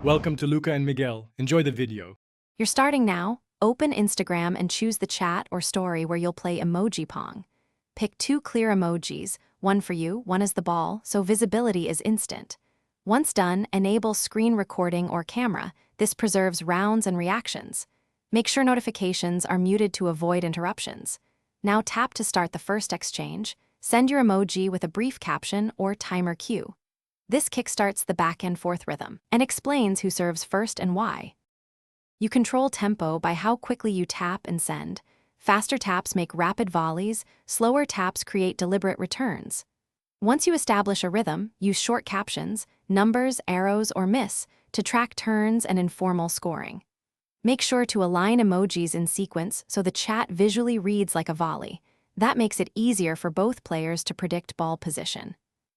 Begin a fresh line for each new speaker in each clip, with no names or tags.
Welcome to Luca and Miguel. Enjoy the video.
You're starting now. Open Instagram and choose the chat or story where you'll play Emoji Pong. Pick 2 clear emojis, one for you, one as the ball, so visibility is instant. Once done, enable screen recording or camera. This preserves rounds and reactions. Make sure notifications are muted to avoid interruptions. Now tap to start the first exchange. Send your emoji with a brief caption or timer cue. This kickstarts the back-and-forth rhythm and explains who serves first and why. You control tempo by how quickly you tap and send. Faster taps make rapid volleys, slower taps create deliberate returns. Once you establish a rhythm, use short captions, numbers, arrows, or miss to track turns and informal scoring. Make sure to align emojis in sequence so the chat visually reads like a volley. That makes it easier for both players to predict ball position.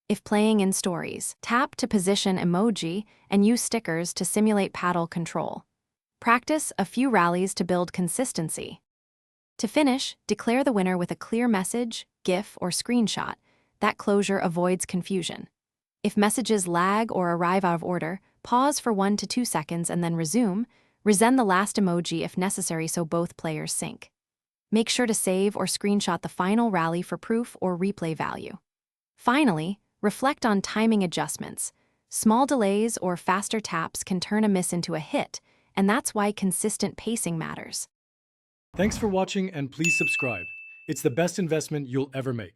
If playing in stories, tap to position emoji and use stickers to simulate paddle control. Practice a few rallies to build consistency. To finish, declare the winner with a clear message, GIF, or screenshot. That closure avoids confusion. If messages lag or arrive out of order, pause for 1 to 2 seconds and then resume. Resend the last emoji if necessary so both players sync. Make sure to save or screenshot the final rally for proof or replay value. Finally, reflect on timing adjustments. Small delays or faster taps can turn a miss into a hit, and that's why consistent pacing matters.
Thanks for watching and please subscribe. It's the best investment you'll ever make.